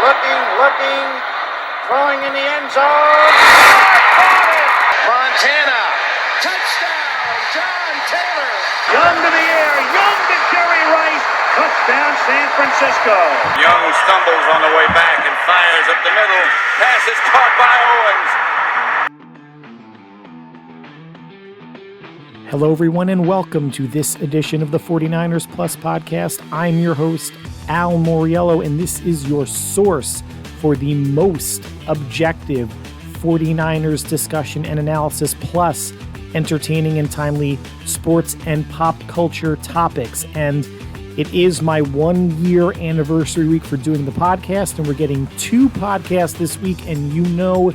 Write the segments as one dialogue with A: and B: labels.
A: looking, throwing in the end zone. Caught it! Montana, touchdown, John Taylor.
B: Young to the air, Young to Jerry Rice, touchdown San Francisco.
C: Young stumbles on the way back and fires up the middle. Pass is caught by Owens.
D: Hello, everyone, and welcome to this edition of the 49ers Plus podcast. I'm your host, Al Moriello, and this is your source for the most objective 49ers discussion and analysis, plus entertaining and timely sports and pop culture topics. And it is my 1 year anniversary week for doing the podcast, and we're getting 2 podcasts this week, and you know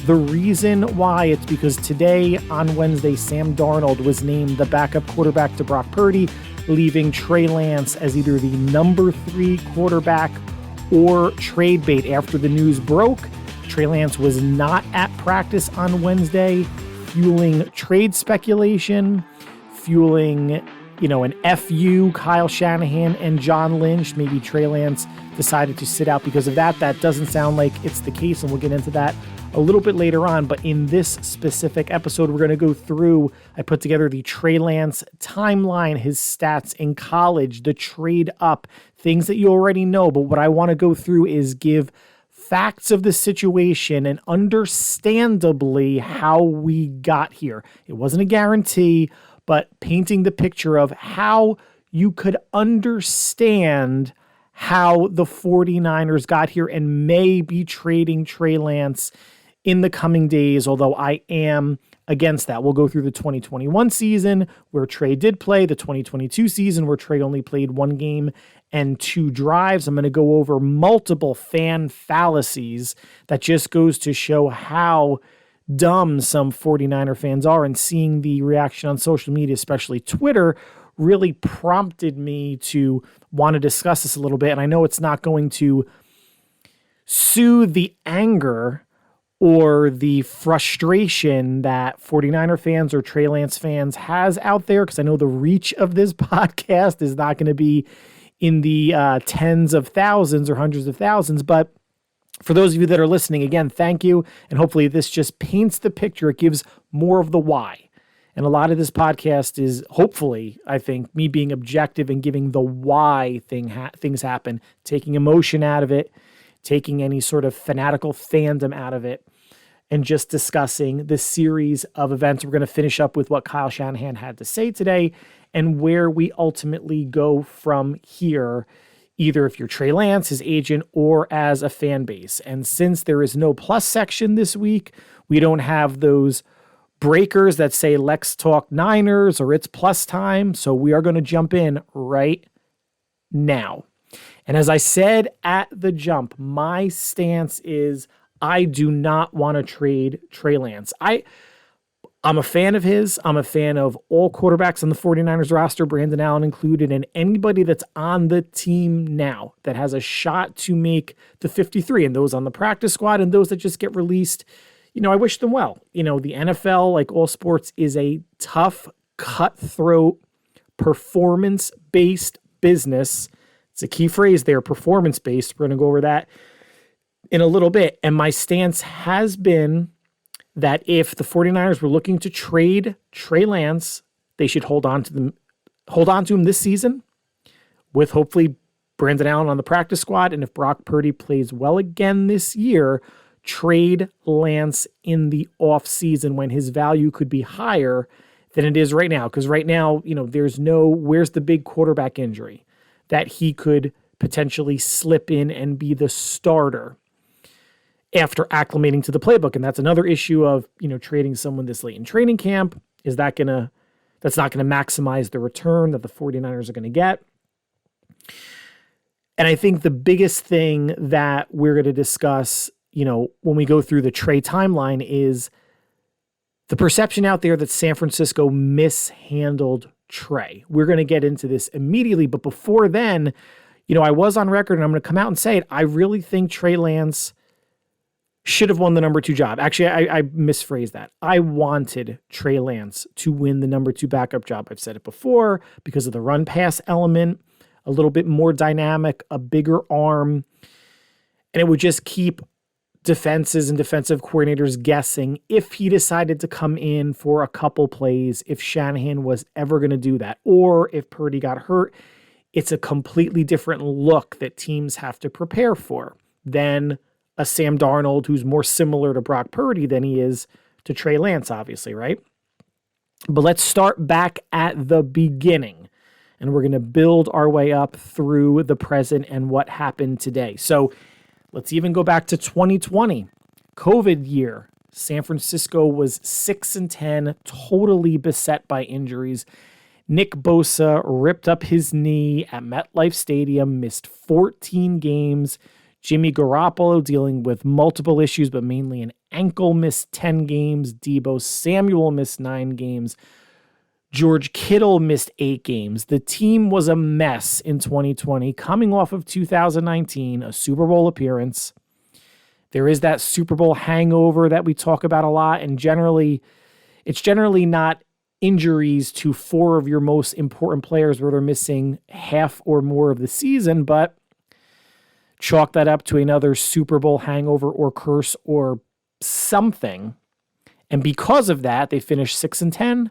D: the reason why. It's because today, on Wednesday, Sam Darnold was named the backup quarterback to Brock Purdy, leaving Trey Lance as either the number 3 quarterback or trade bait. After the news broke, Trey Lance was not at practice on Wednesday, fueling trade speculation, fueling, an FU, Kyle Shanahan and John Lynch. Maybe Trey Lance decided to sit out because of that. That doesn't sound like it's the case, and we'll get into that a little bit later on. But in this specific episode, we're going to go through, I put together the Trey Lance timeline, his stats in college, the trade up, things that you already know. But what I want to go through is give facts of the situation and understandably how we got here. It wasn't a guarantee, but painting the picture of how you could understand how the 49ers got here and may be trading Trey Lance in the coming days, although I am against that. We'll go through the 2021 season where Trey did play, the 2022 season where Trey only played 1 game and 2 drives. I'm going to go over multiple fan fallacies that just goes to show how dumb some 49er fans are, and seeing the reaction on social media, especially Twitter, really prompted me to want to discuss this a little bit. And I know it's not going to soothe the anger or the frustration that 49er fans or Trey Lance fans has out there, because I know the reach of this podcast is not going to be in the tens of thousands or hundreds of thousands. But for those of you that are listening, again, thank you. And hopefully this just paints the picture. It gives more of the why. And a lot of this podcast is hopefully, I think, me being objective and giving the why things happen, taking emotion out of it, taking any sort of fanatical fandom out of it, and just discussing this series of events. We're going to finish up with what Kyle Shanahan had to say today and where we ultimately go from here, either if you're Trey Lance, his agent, or as a fan base. And since there is no plus section this week, we don't have those breakers that say Lex Talk Niners or it's plus time. So we are going to jump in right now. And as I said at the jump, my stance is I do not want to trade Trey Lance. I'm a fan of his. I'm a fan of all quarterbacks on the 49ers roster, Brandon Allen included, and anybody that's on the team now that has a shot to make the 53, and those on the practice squad and those that just get released. I wish them well. The NFL, like all sports, is a tough, cutthroat, performance-based business. It's a key phrase there, performance-based. We're going to go over that in a little bit. And my stance has been that if the 49ers were looking to trade Trey Lance, they should hold on to him this season with hopefully Brandon Allen on the practice squad. And if Brock Purdy plays well again this year, trade Lance in the offseason when his value could be higher than it is right now. Because right now, where's the big quarterback injury that he could potentially slip in and be the starter after acclimating to the playbook. And that's another issue of, trading someone this late in training camp. That's not going to maximize the return that the 49ers are going to get. And I think the biggest thing that we're going to discuss, when we go through the Trey timeline, is the perception out there that San Francisco mishandled Trey. We're going to get into this immediately. But before then, I was on record, and I'm going to come out and say it. I really think Trey Lance should have won the number 2 job. Actually, I misphrased that. I wanted Trey Lance to win the number 2 backup job. I've said it before, because of the run pass element, a little bit more dynamic, a bigger arm. And it would just keep defenses and defensive coordinators guessing if he decided to come in for a couple plays, if Shanahan was ever going to do that, or if Purdy got hurt. It's a completely different look that teams have to prepare for than a Sam Darnold, who's more similar to Brock Purdy than he is to Trey Lance, obviously, right? But let's start back at the beginning, and we're going to build our way up through the present and what happened today. So let's even go back to 2020, COVID year. San Francisco was 6-10, totally beset by injuries. Nick Bosa ripped up his knee at MetLife Stadium, missed 14 games. Jimmy Garoppolo dealing with multiple issues, but mainly an ankle, missed 10 games. Deebo Samuel missed 9 games. George Kittle missed 8 games. The team was a mess in 2020, coming off of 2019, a Super Bowl appearance. There is that Super Bowl hangover that we talk about a lot, and it's generally not injuries to 4 of your most important players where they're missing half or more of the season, but chalk that up to another Super Bowl hangover or curse or something. And because of that, they finished 6-10.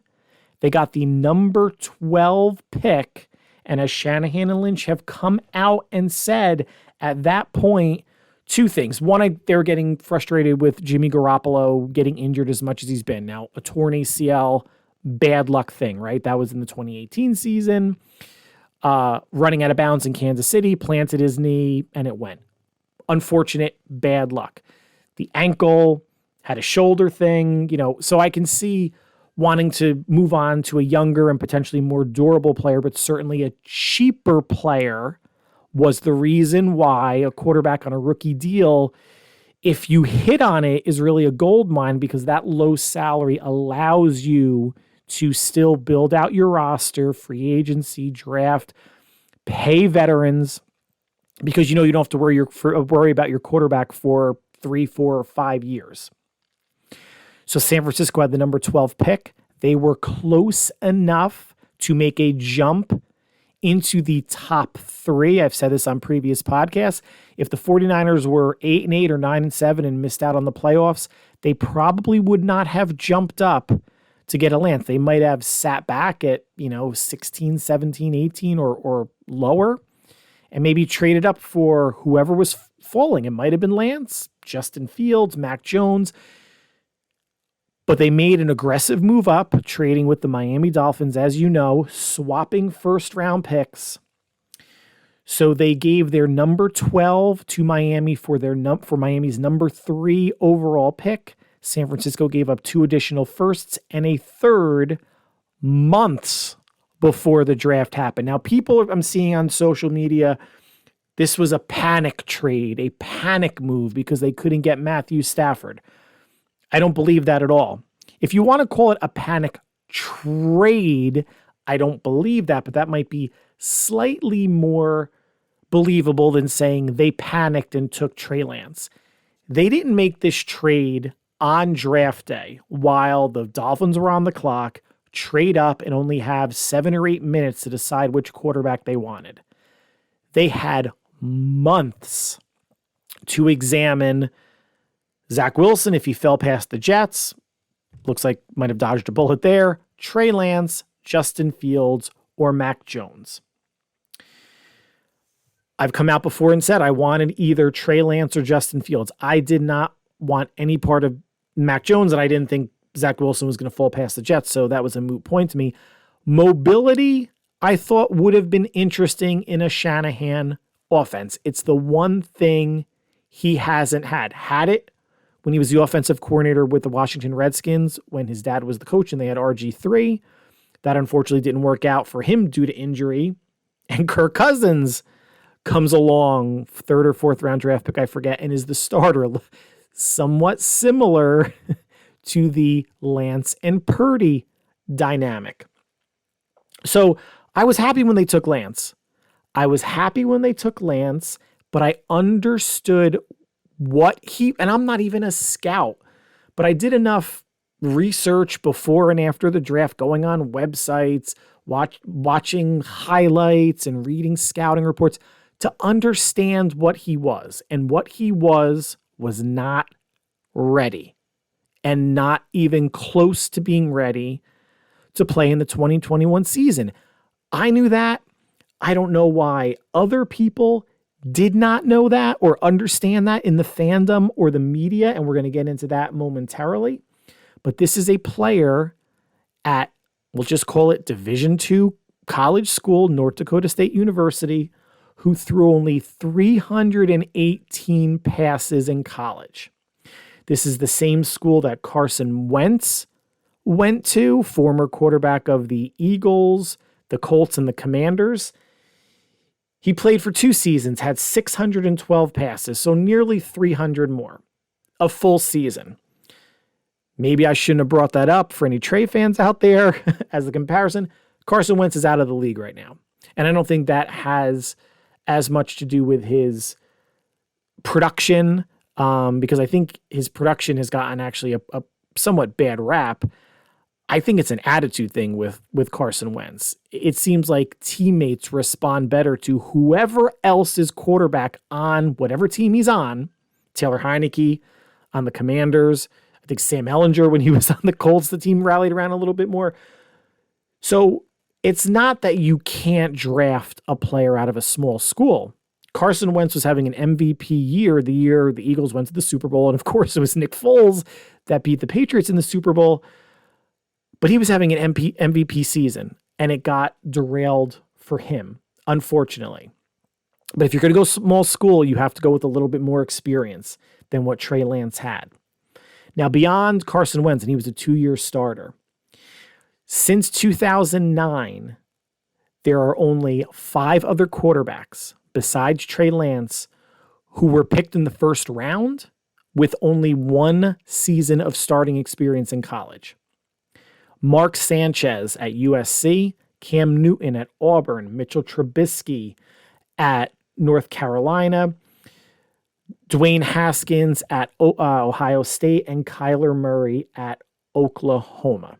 D: They got the number 12 pick. And as Shanahan and Lynch have come out and said at that point, 2 things. One, they were getting frustrated with Jimmy Garoppolo getting injured as much as he's been. Now, a torn ACL, bad luck thing, right? That was in the 2018 season. Running out of bounds in Kansas City, planted his knee, and it went. Unfortunate, bad luck. The ankle, had a shoulder thing, so I can see wanting to move on to a younger and potentially more durable player, but certainly a cheaper player was the reason why a quarterback on a rookie deal, if you hit on it, is really a gold mine because that low salary allows you to still build out your roster, free agency, draft, pay veterans, because you don't have to worry about your quarterback for 3, 4, or 5 years. So San Francisco had the number 12 pick. They were close enough to make a jump into the top 3. I've said this on previous podcasts. If the 49ers were 8-8 or 9-7 and missed out on the playoffs, they probably would not have jumped up to get a Lance. They might have sat back at, 16, 17, 18 or lower and maybe traded up for whoever was falling. It might have been Lance, Justin Fields, Mac Jones. But they made an aggressive move up, trading with the Miami Dolphins, as you know, swapping first-round picks. So they gave their number 12 to Miami for Miami's number 3 overall pick. San Francisco gave up 2 additional firsts and a third months before the draft happened. Now, people I'm seeing on social media, this was a panic trade, a panic move because they couldn't get Matthew Stafford. I don't believe that at all. If you want to call it a panic trade, I don't believe that, but that might be slightly more believable than saying they panicked and took Trey Lance. They didn't make this trade on draft day while the Dolphins were on the clock, trade up and only have 7 or 8 minutes to decide which quarterback they wanted. They had months to examine Zach Wilson, if he fell past the Jets, looks like might have dodged a bullet there. Trey Lance, Justin Fields, or Mac Jones. I've come out before and said I wanted either Trey Lance or Justin Fields. I did not want any part of Mac Jones, and I didn't think Zach Wilson was going to fall past the Jets, so that was a moot point to me. Mobility, I thought, would have been interesting in a Shanahan offense. It's the one thing he hasn't had. Had it when he was the offensive coordinator with the Washington Redskins, when his dad was the coach and they had RG3. That unfortunately didn't work out for him due to injury. And Kirk Cousins comes along, 3rd or 4th round draft pick, I forget, and is the starter. Somewhat similar to the Lance and Purdy dynamic. So I was happy when they took Lance. But I understood and I'm not even a scout, but I did enough research before and after the draft, going on websites, watching highlights and reading scouting reports to understand what he was. And what he was not ready, and not even close to being ready to play in the 2021 season. I knew that. I don't know why other people did not know that or understand that in the fandom or the media, and we're going to get into that momentarily. But this is a player at, we'll just call it Division II college school, North Dakota State University, who threw only 318 passes in college. This is the same school that Carson Wentz went to, former quarterback of the Eagles, the Colts, and the Commanders. He played for 2 seasons, had 612 passes, so nearly 300 more. A full season. Maybe I shouldn't have brought that up for any Trey fans out there as a comparison. Carson Wentz is out of the league right now. And I don't think that has as much to do with his production, because I think his production has gotten actually a somewhat bad rap. I think it's an attitude thing with Carson Wentz. It seems like teammates respond better to whoever else is quarterback on whatever team he's on. Taylor Heineke on the Commanders. I think Sam Ellinger, when he was on the Colts, the team rallied around a little bit more. So it's not that you can't draft a player out of a small school. Carson Wentz was having an MVP year the year the Eagles went to the Super Bowl. And of course, it was Nick Foles that beat the Patriots in the Super Bowl. But he was having an MVP season, and it got derailed for him, unfortunately. But if you're going to go small school, you have to go with a little bit more experience than what Trey Lance had. Now, beyond Carson Wentz, and he was a 2-year starter, since 2009, there are only 5 other quarterbacks besides Trey Lance who were picked in the first round with only 1 season of starting experience in college. Mark Sanchez at USC, Cam Newton at Auburn, Mitchell Trubisky at North Carolina, Dwayne Haskins at Ohio State, and Kyler Murray at Oklahoma.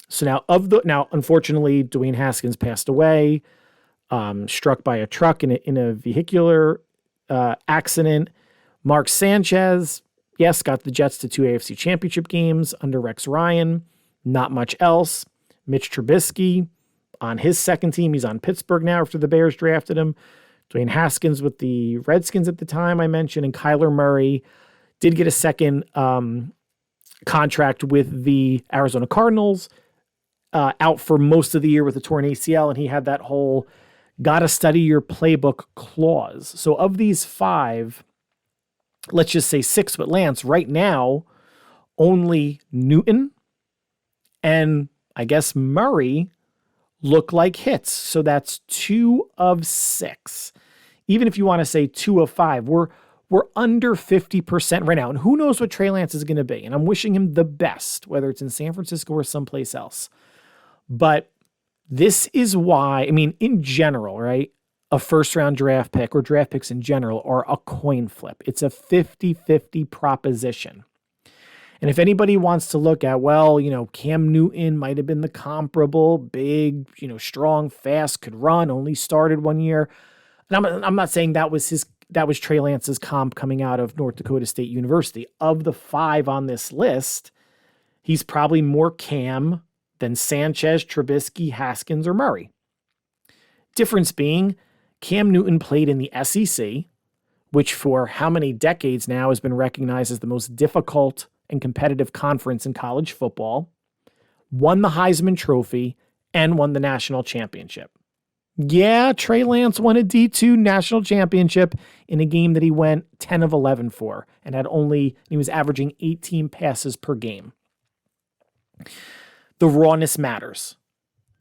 D: So now, unfortunately, Dwayne Haskins passed away, struck by a truck in a vehicular accident. Mark Sanchez, yes, got the Jets to 2 AFC championship games under Rex Ryan. Not much else. Mitch Trubisky on his second team. He's on Pittsburgh now after the Bears drafted him. Dwayne Haskins with the Redskins at the time I mentioned, and Kyler Murray did get a second contract with the Arizona Cardinals, out for most of the year with a torn ACL, and he had that whole gotta study your playbook clause. So of these 5, let's just say 6 with Lance, right now, only Newton and I guess Murray look like hits. So that's 2 of 6. Even if you want to say 2 of 5, we're under 50% right now. And who knows what Trey Lance is going to be. And I'm wishing him the best, whether it's in San Francisco or someplace else. But this is why, I mean, in general, right? A first-round draft pick or draft picks in general are a coin flip. It's a 50-50 proposition. And if anybody wants to look at, well, Cam Newton might have been the comparable, big, strong, fast, could run, only started 1 year. And I'm not saying that was Trey Lance's comp coming out of North Dakota State University. Of the 5 on this list, he's probably more Cam than Sanchez, Trubisky, Haskins, or Murray. Difference being, Cam Newton played in the SEC, which for how many decades now has been recognized as the most difficult and competitive conference in college football, won the Heisman Trophy, and won the national championship. Yeah, Trey Lance won a D2 national championship in a game that he went 10 of 11 for, and he was averaging 18 passes per game. The rawness matters.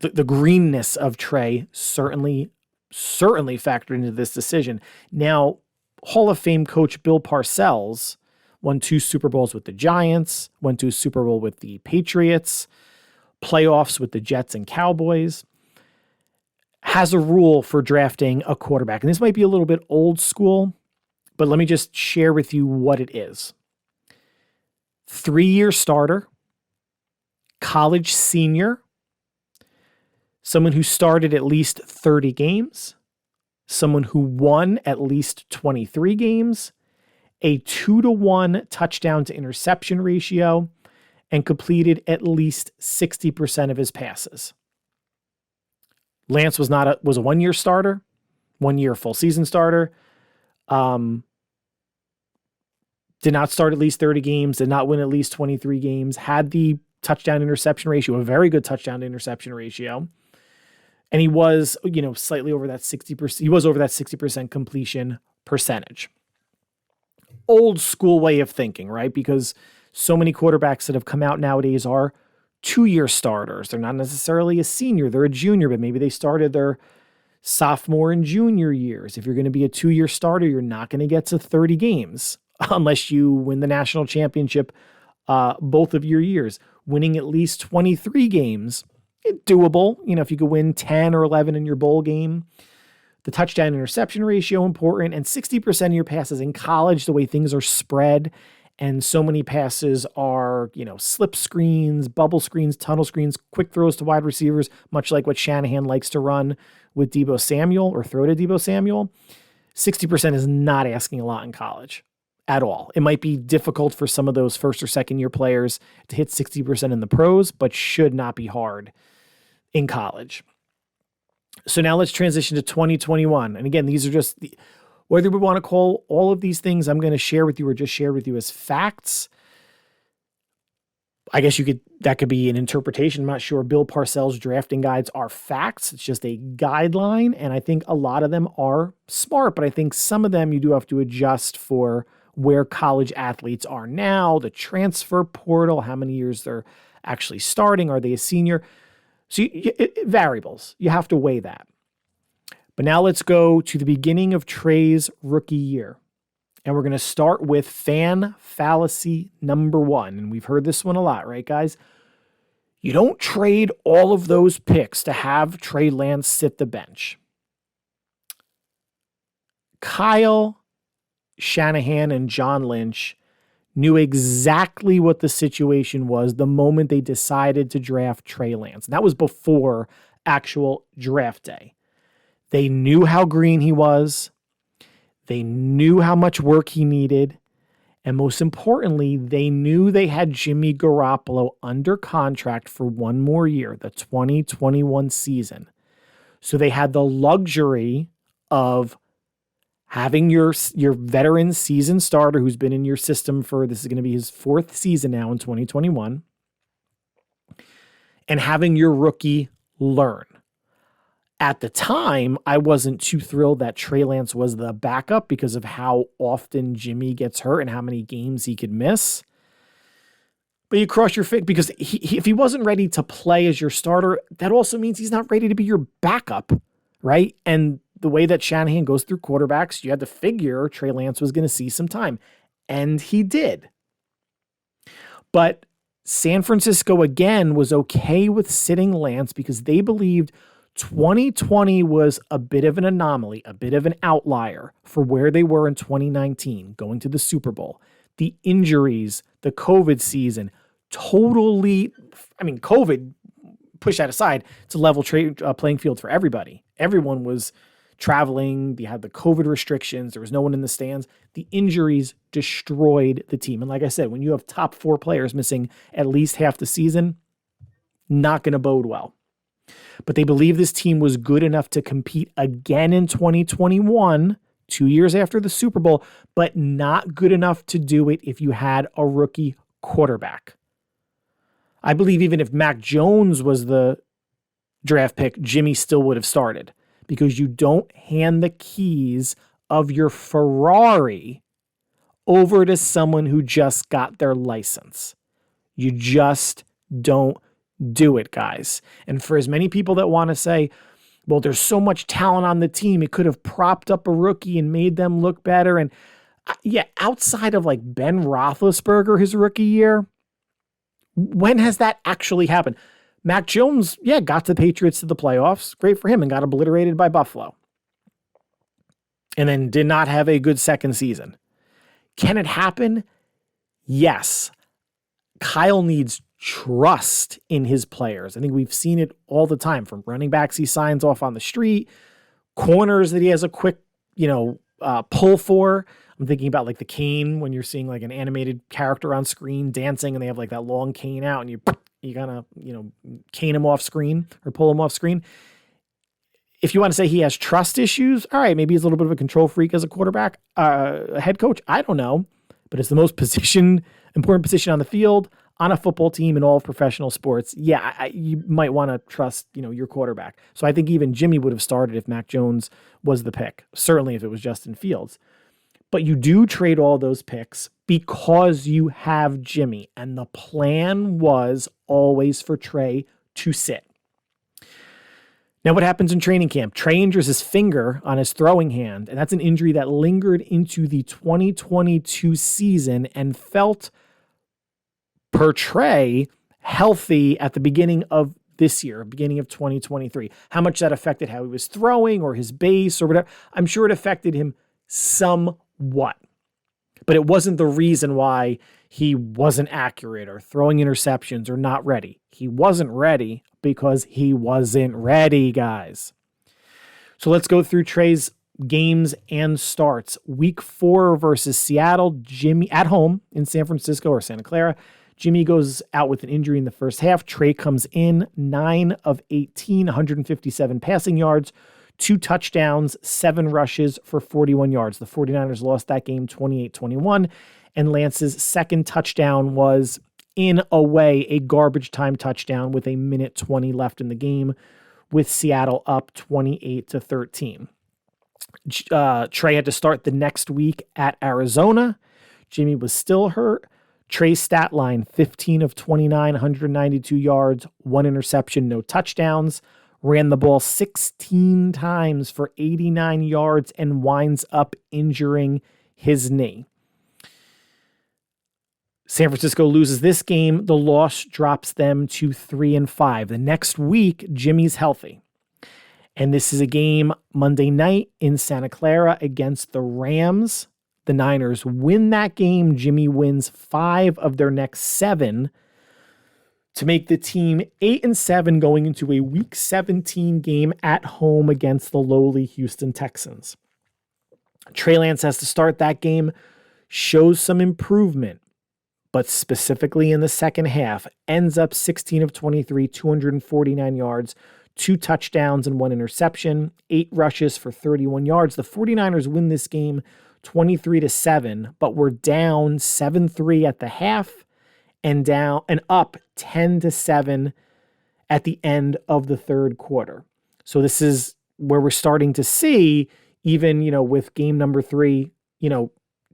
D: The greenness of Trey certainly factored into this decision. Now, Hall of Fame coach Bill Parcells won 2 Super Bowls with the Giants, won to a Super Bowl with the Patriots, playoffs with the Jets and Cowboys, has a rule for drafting a quarterback. And this might be a little bit old school, but let me just share with you what it is. 3-year starter, college senior, someone who started at least 30 games, someone who won at least 23 games, a 2-to-1 touchdown to interception ratio, and completed at least 60% of his passes. Lance was a 1-year starter, 1-year full season starter. Did not start at least 30 games, did not win at least 23 games, had the touchdown interception ratio, a very good touchdown to interception ratio. And he was, slightly over that 60%. He was over that 60% completion percentage. Old school way of thinking, right? Because so many quarterbacks that have come out nowadays are 2-year starters. They're not necessarily a senior, they're a junior, but maybe they started their sophomore and junior years. If you're going to be a 2-year starter, you're not going to get to 30 games unless you win the national championship both of your years. Winning at least 23 games, doable. If you could win 10 or 11 in your bowl game. The touchdown interception ratio important, and 60% of your passes in college, the way things are spread, and so many passes are, slip screens, bubble screens, tunnel screens, quick throws to wide receivers, much like what Shanahan likes to run with Deebo Samuel or throw to Deebo Samuel. 60% is not asking a lot in college at all. It might be difficult for some of those first or second year players to hit 60% in the pros, but should not be hard in college. So now let's transition to 2021. And again, these are just whether we want to call all of these things I'm going to share with you or just share with you as facts. I guess that could be an interpretation. I'm not sure. Bill Parcells' drafting guides are facts. It's just a guideline. And I think a lot of them are smart, but I think some of them you do have to adjust for where college athletes are now, the transfer portal, how many years they're actually starting. Are they a senior? So variables, you have to weigh that. But now let's go to the beginning of Trey's rookie year. And we're going to start with fan fallacy number 1. And we've heard this one a lot, right, guys? You don't trade all of those picks to have Trey Lance sit the bench. Kyle Shanahan and John Lynch knew exactly what the situation was the moment they decided to draft Trey Lance. And that was before actual draft day. They knew how green he was. They knew how much work he needed. And most importantly, they knew they had Jimmy Garoppolo under contract for one more year, the 2021 season. So they had the luxury of having your veteran season starter who's been in your system for, this is going to be his 4th season now in 2021, and having your rookie learn. At the time, I wasn't too thrilled that Trey Lance was the backup because of how often Jimmy gets hurt and how many games he could miss. But you cross your fingers because if he wasn't ready to play as your starter, that also means he's not ready to be your backup, right? And the way that Shanahan goes through quarterbacks, you had to figure Trey Lance was going to see some time. And he did. But San Francisco, again, was okay with sitting Lance because they believed 2020 was a bit of an anomaly, a bit of an outlier for where they were in 2019, going to the Super Bowl. The injuries, the COVID season, COVID, push that aside, it's a level playing field for everybody. Everyone was traveling. They had the COVID restrictions. There was no one in the stands. The injuries destroyed the team. And like I said, when you have top 4 players missing at least half the season, not going to bode well. But they believe this team was good enough to compete again in 2021, 2 years after the Super Bowl, but not good enough to do it if you had a rookie quarterback. I believe even if Mac Jones was the draft pick, Jimmy still would have started because you don't hand the keys of your Ferrari over to someone who just got their license. You just don't do it, guys. And for as many people that want to say, well, there's so much talent on the team, it could have propped up a rookie and made them look better. And yeah, outside of like Ben Roethlisberger, his rookie year, when has that actually happened? Mac Jones, got the Patriots to the playoffs. Great for him, and got obliterated by Buffalo. And then did not have a good second season. Can it happen? Yes. Kyle needs trust in his players. I think we've seen it all the time from running backs he signs off on the street, corners that he has a quick, pull for. I'm thinking about like the cane when you're seeing like an animated character on screen dancing and they have like that long cane out and you gotta, cane him off screen or pull him off screen. If you want to say he has trust issues, all right, maybe he's a little bit of a control freak as a quarterback, a head coach. I don't know, but it's the most important position on the field, on a football team in all of professional sports. Yeah, you might want to trust, your quarterback. So I think even Jimmy would have started if Mac Jones was the pick, certainly if it was Justin Fields. But you do trade all those picks because you have Jimmy. And the plan was always for Trey to sit. Now, what happens in training camp? Trey injures his finger on his throwing hand, and that's an injury that lingered into the 2022 season and felt, per Trey, healthy at the beginning of this year, beginning of 2023. How much that affected how he was throwing or his base or whatever, I'm sure it affected him somewhat. But it wasn't the reason why he wasn't accurate or throwing interceptions or not ready. He wasn't ready because he wasn't ready, guys. So let's go through Trey's games and starts. Week 4 versus Seattle, Jimmy at home in San Francisco or Santa Clara. Jimmy goes out with an injury in the first half. Trey comes in 9 of 18, 157 passing yards, 2 touchdowns, 7 rushes for 41 yards. The 49ers lost that game 28-21, and Lance's second touchdown was, in a way, a garbage time touchdown with 1:20 left in the game, with Seattle up 28-13. Trey had to start the next week at Arizona. Jimmy was still hurt. Trey's stat line, 15 of 29, 192 yards, 1 interception, no touchdowns. Ran the ball 16 times for 89 yards and winds up injuring his knee. San Francisco loses this game. The loss drops them to 3-5. The next week, Jimmy's healthy. And this is a game Monday night in Santa Clara against the Rams. The Niners win that game. Jimmy wins 5 of their next 7 to make the team 8-7 going into a Week 17 game at home against the lowly Houston Texans. Trey Lance has to start that game, shows some improvement, but specifically in the second half, ends up 16 of 23, 249 yards, 2 touchdowns and 1 interception, 8 rushes for 31 yards. The 49ers win this game 23-7, but were down 7-3 at the half and up 10-7 at the end of the third quarter. So this is where we're starting to see, even, with game number 3,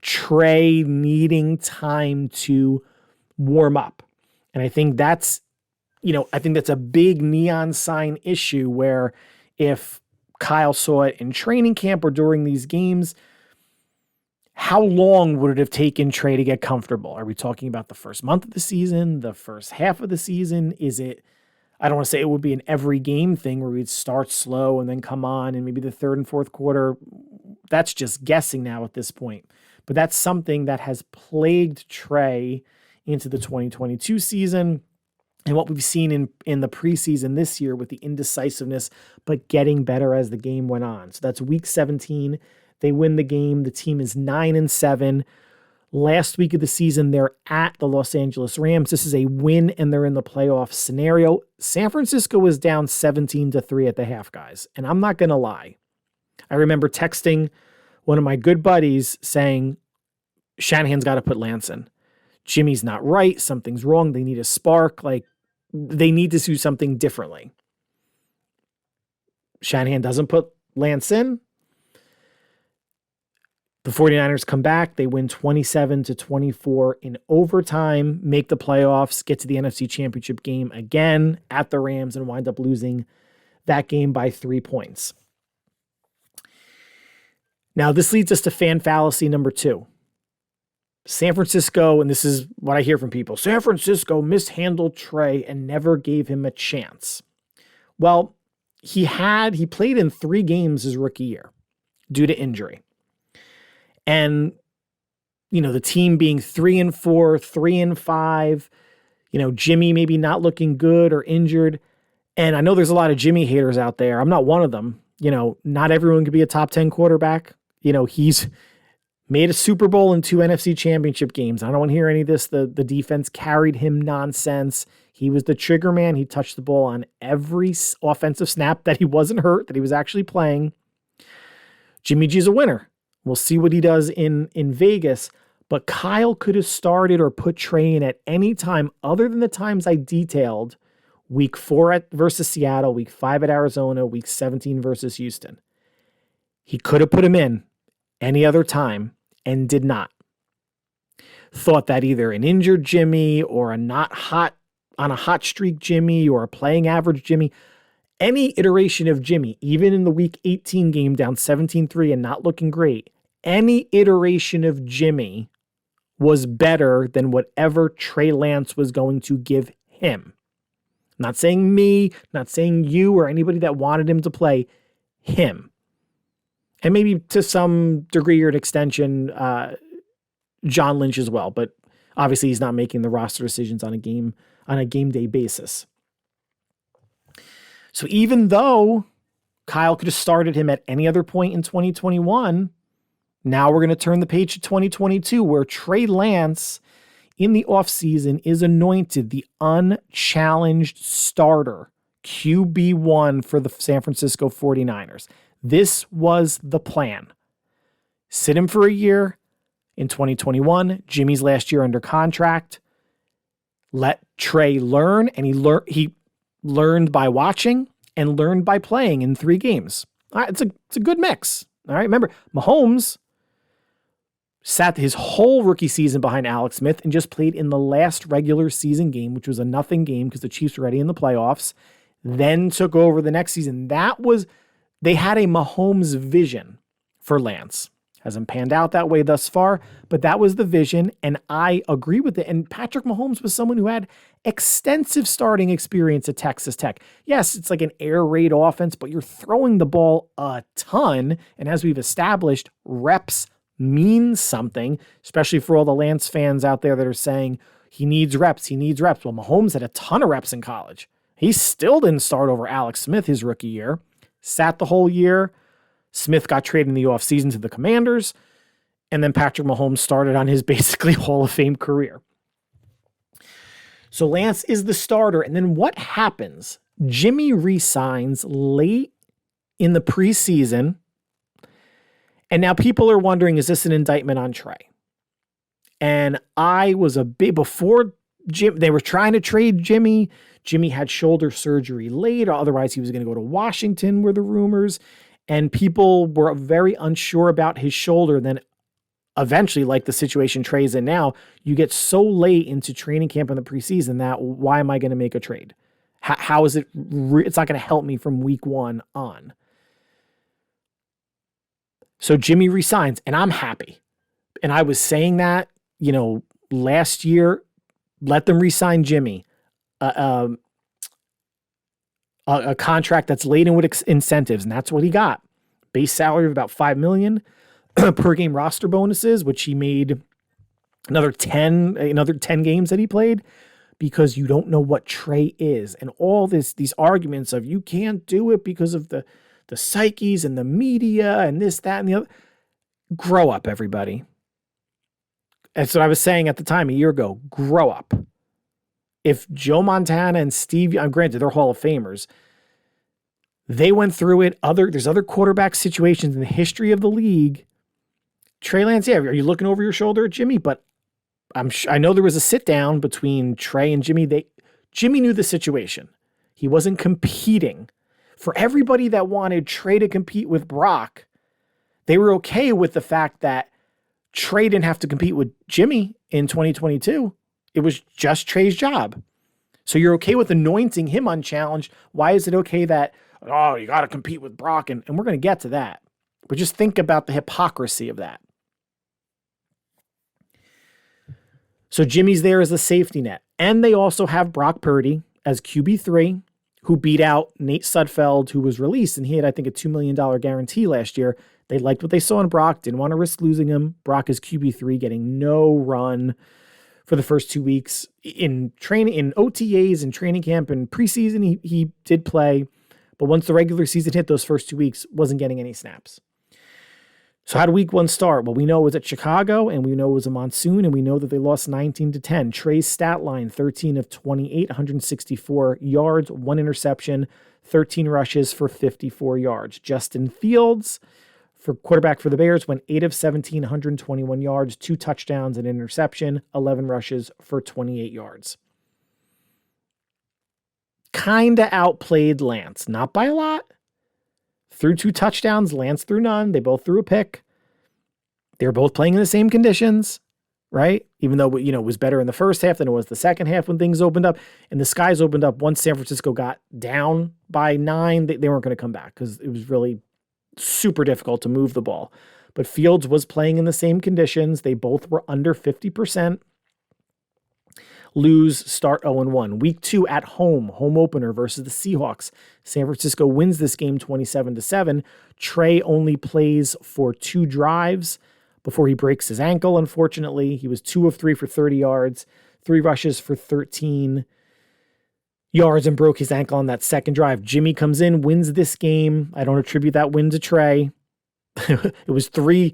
D: Trey needing time to warm up. And I think that's a big neon sign issue where if Kyle saw it in training camp or during these games, how long would it have taken Trey to get comfortable? Are we talking about the first month of the season, the first half of the season? Is it, I don't want to say it would be an every game thing where we'd start slow and then come on and maybe the third and fourth quarter. That's just guessing now at this point. But that's something that has plagued Trey into the 2022 season and what we've seen in the preseason this year with the indecisiveness, but getting better as the game went on. So that's week 17. They win the game. The team is 9-7. Last week of the season, they're at the Los Angeles Rams. This is a win, and they're in the playoff scenario. San Francisco was down 17-3 at the half, guys. And I'm not going to lie. I remember texting one of my good buddies saying, Shanahan's got to put Lance in. Jimmy's not right. Something's wrong. They need a spark. They need to do something differently. Shanahan doesn't put Lance in. The 49ers come back. They win 27-24 in overtime, make the playoffs, get to the NFC Championship game again at the Rams, and wind up losing that game by 3 points. Now, this leads us to fan fallacy number 2. San Francisco, and this is what I hear from people, San Francisco mishandled Trey and never gave him a chance. Well, he played in 3 games his rookie year due to injury. And, the team being 3-4, 3-5, Jimmy maybe not looking good or injured. And I know there's a lot of Jimmy haters out there. I'm not one of them. not everyone could be a top 10 quarterback. He's made a Super Bowl and 2 NFC championship games. I don't want to hear any of this. The defense carried him nonsense. He was the trigger man. He touched the ball on every offensive snap that he wasn't hurt, that he was actually playing. Jimmy G's a winner. We'll see what he does in Vegas. But Kyle could have started or put Trey in at any time other than the times I detailed. Week 4 versus Seattle, week 5 at Arizona, week 17 versus Houston. He could have put him in any other time and did not. Thought that either an injured Jimmy or on a hot streak Jimmy or a playing average Jimmy, any iteration of Jimmy, even in the week 18 game down 17-3 and not looking great, any iteration of Jimmy was better than whatever Trey Lance was going to give him. Not saying me, not saying you or anybody that wanted him to play, him. And maybe to some degree or an extension, John Lynch as well. But obviously he's not making the roster decisions on a game day basis. So even though Kyle could have started him at any other point in 2021, now we're going to turn the page to 2022 where Trey Lance in the offseason is anointed the unchallenged starter, QB1 for the San Francisco 49ers. This was the plan. Sit him for a year in 2021, Jimmy's last year under contract. Let Trey learn, and he learned by watching and learned by playing in 3 games. All right, it's a good mix. All right, remember, Mahomes sat his whole rookie season behind Alex Smith and just played in the last regular season game, which was a nothing game because the Chiefs were already in the playoffs, then took over the next season. They had a Mahomes vision for Lance. Hasn't panned out that way thus far, but that was the vision, and I agree with it. And Patrick Mahomes was someone who had extensive starting experience at Texas Tech. Yes, it's like an air raid offense, but you're throwing the ball a ton, and as we've established, reps means something, especially for all the Lance fans out there that are saying he needs reps. Well, Mahomes had a ton of reps in college. He still didn't start over Alex Smith his rookie year, sat the whole year. Smith got traded in the offseason to the Commanders, and then Patrick Mahomes started on his basically Hall of Fame career. So Lance is the starter, and then what happens? Jimmy re-signs late in the preseason. And now people are wondering, is this an indictment on Trey? And I was before they were trying to trade Jimmy. Jimmy had shoulder surgery late, otherwise he was going to go to Washington, were the rumors. And people were very unsure about his shoulder. Then eventually, like the situation Trey's in now, you get so late into training camp in the preseason that why am I going to make a trade? How is it? It's not going to help me from week 1 on. So Jimmy resigns, and I'm happy. And I was saying that, last year, let them resign Jimmy. A contract that's laden with incentives, and that's what he got. Base salary of about $5 million per game roster bonuses, which he made another 10 games that he played, because you don't know what Trey is. And all these arguments of you can't do it because of the psyches and the media and this, that, and the other. Grow up, everybody. That's what I was saying at the time a year ago. Grow up. If Joe Montana and Steve, granted, they're Hall of Famers, they went through it. There's other quarterback situations in the history of the league. Trey Lance, are you looking over your shoulder at Jimmy? But I know there was a sit down between Trey and Jimmy. Jimmy knew the situation. He wasn't competing. For everybody that wanted Trey to compete with Brock, they were okay with the fact that Trey didn't have to compete with Jimmy in 2022. It was just Trey's job. So you're okay with anointing him unchallenged. Why is it okay that, you got to compete with Brock? And we're going to get to that. But just think about the hypocrisy of that. So Jimmy's there as a safety net. And they also have Brock Purdy as QB3, who beat out Nate Sudfeld, who was released, and he had, I think, a $2 million guarantee last year. They liked what they saw in Brock, didn't want to risk losing him. Brock is QB3, getting no run for the first 2 weeks. In training, in OTAs and training camp and preseason, he did play, But once the regular season hit, those first 2 weeks, wasn't getting any snaps. So how did week 1 start? Well, we know it was at Chicago, and we know it was a monsoon, and we know that they lost 19-10. Trey's stat line, 13 of 28, 164 yards, 1 interception, 13 rushes for 54 yards. Justin Fields, for quarterback for the Bears, went 8 of 17, 121 yards, 2 touchdowns, and interception, 11 rushes for 28 yards. Kind of outplayed Lance, not by a lot. Threw 2 touchdowns, Lance threw none. They both threw a pick. They were both playing in the same conditions, right? Even though, it was better in the first half than it was the second half when things opened up. And the skies opened up once San Francisco got down by 9. They weren't going to come back because it was really super difficult to move the ball. But Fields was playing in the same conditions. They both were under 50%. Start 0-1. Week 2 at home opener versus the Seahawks. San Francisco wins this game 27-7. Trey only plays for 2 drives before he breaks his ankle, unfortunately. He was 2 of 3 for 30 yards, 3 rushes for 13 yards, and broke his ankle on that second drive. Jimmy comes in, wins this game. I don't attribute that win to Trey. It was 3.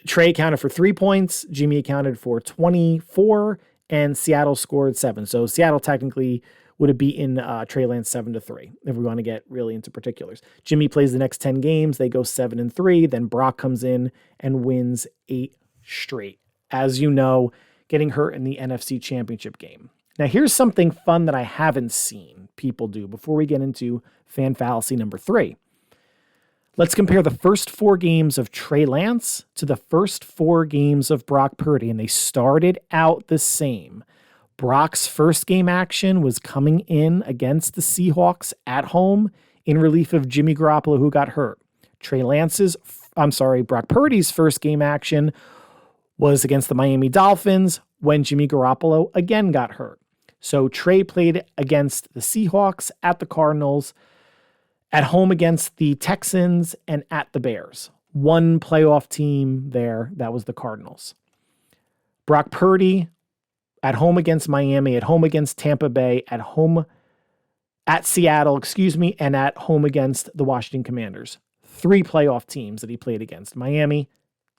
D: Trey accounted for 3 points. Jimmy accounted for 24. And Seattle scored 7. So Seattle technically would have beaten Trey Lance 7-3, if we want to get really into particulars. Jimmy plays the next 10 games. They go 7-3. Then Brock comes in and wins 8 straight. As you know, getting hurt in the NFC Championship game. Now, here's something fun that I haven't seen people do before we get into fan fallacy number 3. Let's compare the first 4 games of Trey Lance to the first 4 games of Brock Purdy, and they started out the same. Brock's first game action was coming in against the Seahawks at home in relief of Jimmy Garoppolo, who got hurt. Brock Purdy's first game action was against the Miami Dolphins when Jimmy Garoppolo again got hurt. So Trey played against the Seahawks, at the Cardinals, at home against the Texans, and at the Bears. One playoff team there, that was the Cardinals. Brock Purdy at home against Miami, at home against Tampa Bay, at Seattle, and at home against the Washington Commanders. 3 playoff teams that he played against: Miami,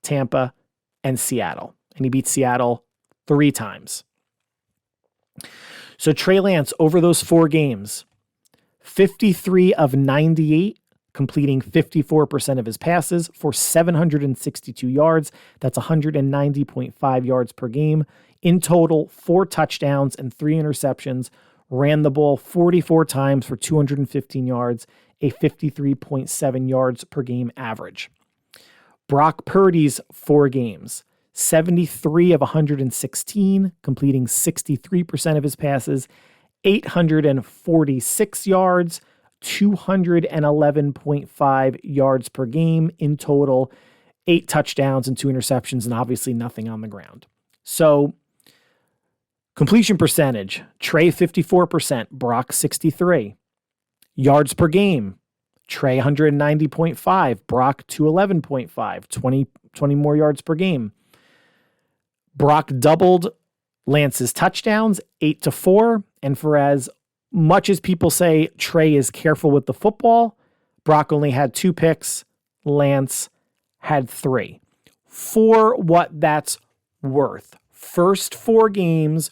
D: Tampa, and Seattle. And he beat Seattle 3 times. So Trey Lance, over those 4 games, 53 of 98, completing 54% of his passes for 762 yards. That's 190.5 yards per game. In total, 4 touchdowns and 3 interceptions. Ran the ball 44 times for 215 yards, a 53.7 yards per game average. Brock Purdy's 4 games, 73 of 116, completing 63% of his passes, 846 yards, 211.5 yards per game in total, 8 touchdowns and 2 interceptions, and obviously nothing on the ground. So completion percentage, Trey 54%, Brock 63. Yards per game, Trey 190.5, Brock 211.5, 20 more yards per game. Brock doubled Lance's touchdowns, 8-4. And for as much as people say Trey is careful with the football, Brock only had 2 picks. Lance had 3. For what that's worth. First 4 games,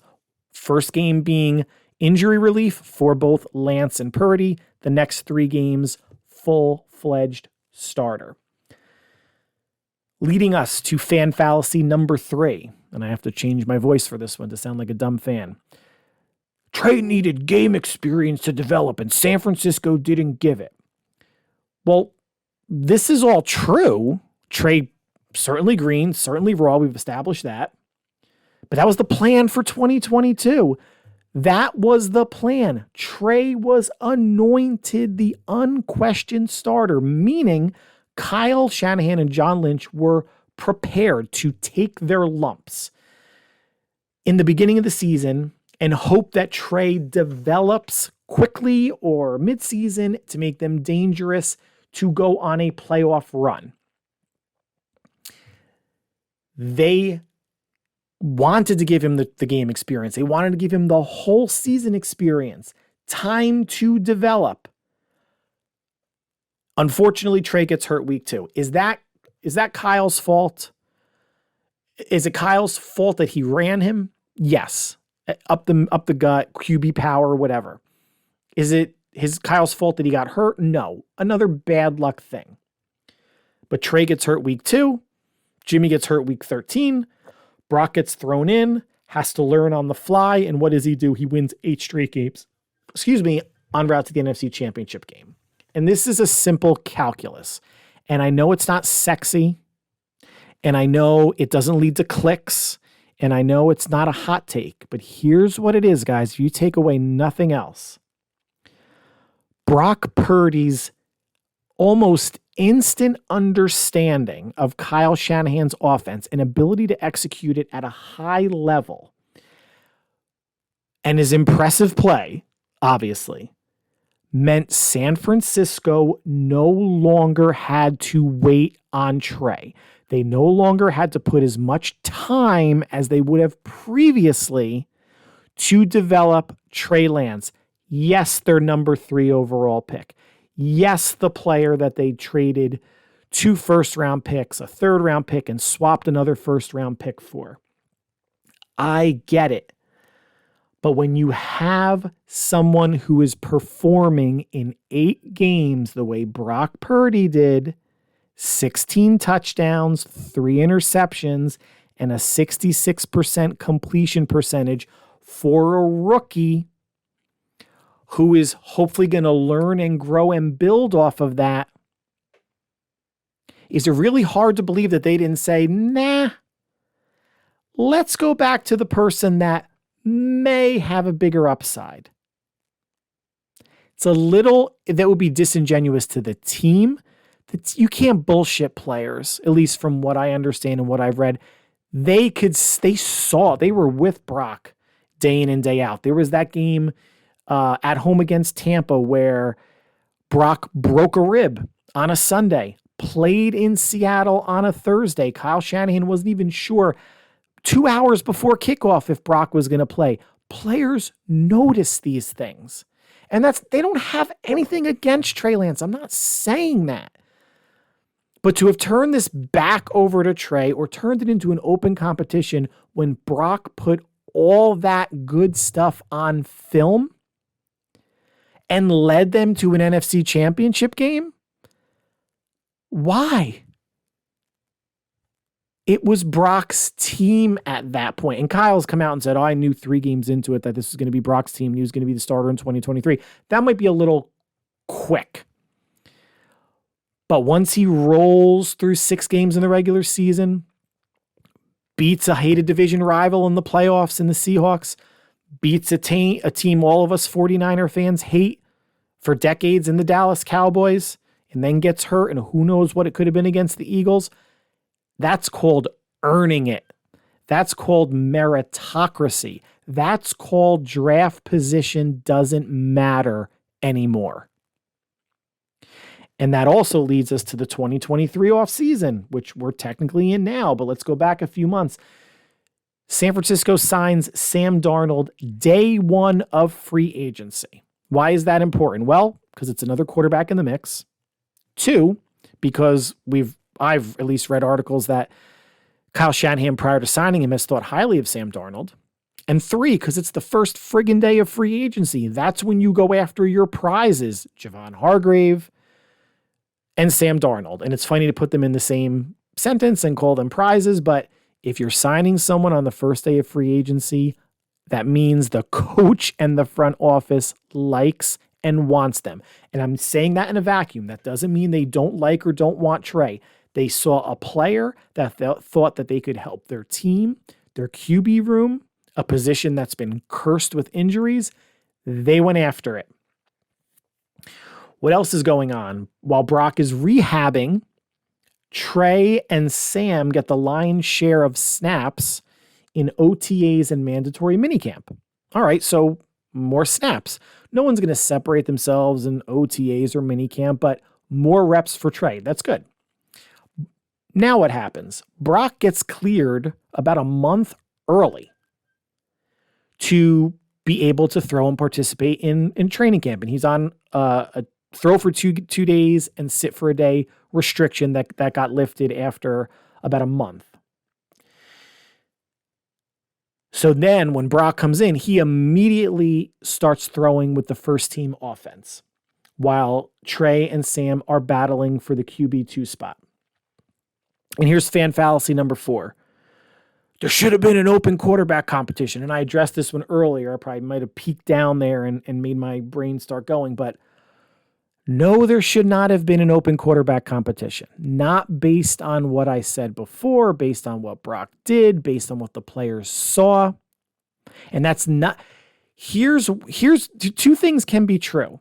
D: first game being injury relief for both Lance and Purdy. The next 3 games, full-fledged starter. Leading us to fan fallacy number 3. And I have to change my voice for this one to sound like a dumb fan. Trey needed game experience to develop, and San Francisco didn't give it. Well, this is all true. Trey, certainly green, certainly raw. We've established that. But that was the plan for 2022. That was the plan. Trey was anointed the unquestioned starter, meaning Kyle Shanahan and John Lynch were prepared to take their lumps in the beginning of the season and hope that Trey develops quickly or midseason to make them dangerous to go on a playoff run. They wanted to give him the game experience. They wanted to give him the whole season experience, time to develop. Unfortunately, Trey gets hurt week 2. Is that Kyle's fault? Is it Kyle's fault that he ran him? Yes. Up the gut, QB power, whatever. Is it Kyle's fault that he got hurt? No. Another bad luck thing. But Trey gets hurt week 2. Jimmy gets hurt week 13. Brock gets thrown in, has to learn on the fly. And what does he do? He wins 8 straight games. En route to the NFC Championship game. And this is a simple calculus. And I know it's not sexy. And I know it doesn't lead to clicks. And I know it's not a hot take. But here's what it is, guys. If you take away nothing else, Brock Purdy's almost instant understanding of Kyle Shanahan's offense and ability to execute it at a high level and his impressive play, obviously, meant San Francisco no longer had to wait on Trey. They no longer had to put as much time as they would have previously to develop Trey Lance. Yes, their number 3 overall pick. Yes, the player that they traded 2 first-round picks, a third-round pick, and swapped another first-round pick for. I get it. But when you have someone who is performing in 8 games the way Brock Purdy did, 16 touchdowns, 3 interceptions, and a 66% completion percentage for a rookie who is hopefully going to learn and grow and build off of that, is it really hard to believe that they didn't say, nah, let's go back to the person that may have a bigger upside. That would be disingenuous to the team. You can't bullshit players, at least from what I understand and what I've read. They were with Brock day in and day out. There was that game at home against Tampa where Brock broke a rib on a Sunday, played in Seattle on a Thursday. Kyle Shanahan wasn't even sure 2 hours before kickoff if Brock was going to play. Players notice these things. And they don't have anything against Trey Lance. I'm not saying that. But to have turned this back over to Trey or turned it into an open competition when Brock put all that good stuff on film and led them to an NFC Championship game? Why? It was Brock's team at that point. And Kyle's come out and said, I knew 3 games into it that this was going to be Brock's team. He was going to be the starter in 2023. That might be a little quick. But once he rolls through 6 games in the regular season, beats a hated division rival in the playoffs in the Seahawks, beats a team all of us 49er fans hate for decades in the Dallas Cowboys, and then gets hurt, and who knows what it could have been against the Eagles. That's called earning it. That's called meritocracy. That's called draft position doesn't matter anymore. And that also leads us to the 2023 offseason, which we're technically in now, but let's go back a few months. San Francisco signs Sam Darnold day 1 of free agency. Why is that important? Well, because it's another quarterback in the mix. 2, because I've at least read articles that Kyle Shanahan, prior to signing him, has thought highly of Sam Darnold. And 3, because it's the first friggin' day of free agency. That's when you go after your prizes, Javon Hargrave and Sam Darnold. And it's funny to put them in the same sentence and call them prizes, but if you're signing someone on the first day of free agency, that means the coach and the front office likes and wants them. And I'm saying that in a vacuum. That doesn't mean they don't like or don't want Trey. They saw a player that thought that they could help their team, their QB room, a position that's been cursed with injuries. They went after it. What else is going on? While Brock is rehabbing, Trey and Sam get the lion's share of snaps in OTAs and mandatory minicamp. All right, so more snaps. No one's going to separate themselves in OTAs or minicamp, but more reps for Trey. That's good. Now what happens? Brock gets cleared about a month early to be able to throw and participate in training camp. And he's on a throw for two days and sit for a day restriction that got lifted after about a month. So then when Brock comes in, he immediately starts throwing with the first team offense while Trey and Sam are battling for the QB2 spot. And here's fan fallacy number 4. There should have been an open quarterback competition. And I addressed this one earlier. I probably might have peeked down there and made my brain start going. But no, there should not have been an open quarterback competition. Not based on what I said before, based on what Brock did, based on what the players saw. And that's not... Here's two things can be true.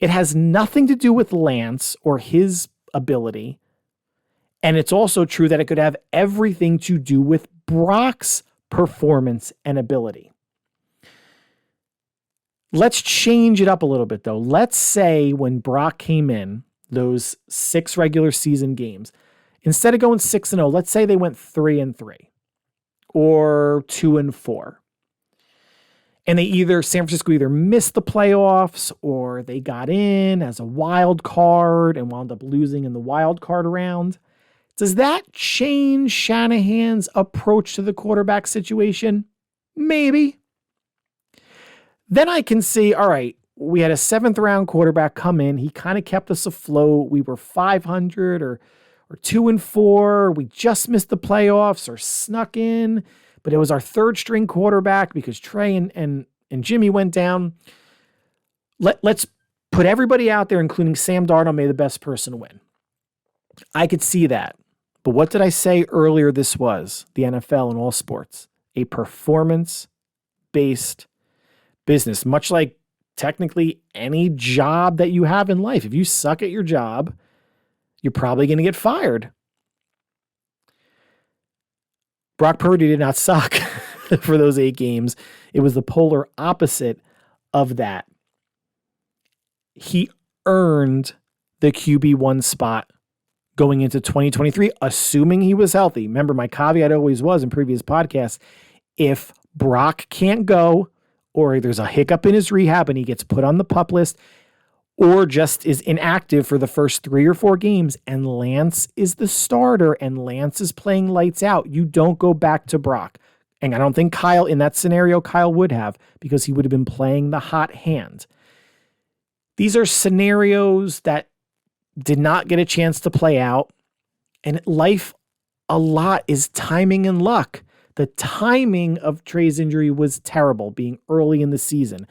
D: It has nothing to do with Lance or his ability. And it's also true that it could have everything to do with Brock's performance and ability. Let's change it up a little bit, though. Let's say when Brock came in, those 6 regular season games, instead of going 6-0, let's say they went 3-3 or 2-4. And San Francisco either missed the playoffs or they got in as a wild card and wound up losing in the wild card round. Does that change Shanahan's approach to the quarterback situation? Maybe. Then I can see, all right, we had a 7th round quarterback come in. He kind of kept us afloat. We were 500 or 2-4. We just missed the playoffs or snuck in, but it was our 3rd string quarterback because Trey and Jimmy went down. Let's put everybody out there, including Sam Darnold, may the best person win. I could see that. But what did I say earlier this was? The NFL and all sports. A performance-based business. Much like technically any job that you have in life. If you suck at your job, you're probably going to get fired. Brock Purdy did not suck for those 8 games. It was the polar opposite of that. He earned the QB1 spot going into 2023, assuming he was healthy. Remember, my caveat always was in previous podcasts, if Brock can't go, or there's a hiccup in his rehab and he gets put on the PUP list, or just is inactive for the first 3 or 4 games, and Lance is the starter and Lance is playing lights out, you don't go back to Brock. And I don't think in that scenario, Kyle would have, because he would have been playing the hot hand. These are scenarios that did not get a chance to play out. And life, a lot is timing and luck. The timing of Trey's injury was terrible, being early in the season.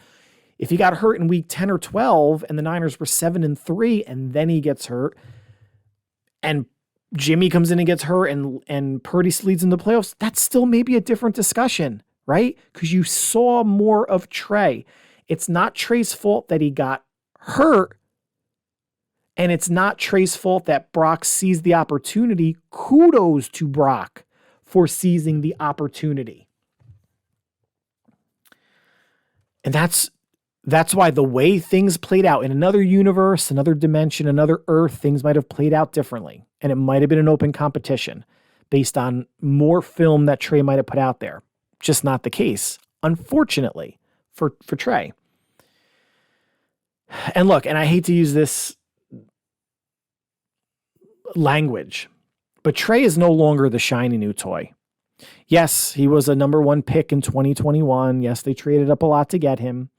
D: If he got hurt in week 10 or 12 and the Niners were 7-3 and then he gets hurt and Jimmy comes in and gets hurt and Purdy leads in the playoffs, that's still maybe a different discussion, right? Because you saw more of Trey. It's not Trey's fault that he got hurt. And it's not Trey's fault that Brock seized the opportunity. Kudos to Brock for seizing the opportunity. And that's why the way things played out in another universe, another dimension, another Earth, things might have played out differently. And it might have been an open competition based on more film that Trey might have put out there. Just not the case, unfortunately, for Trey. And look, and I hate to use this language, but Trey is no longer the shiny new toy. Yes, he was a number 1 pick in 2021. Yes, they traded up a lot to get him.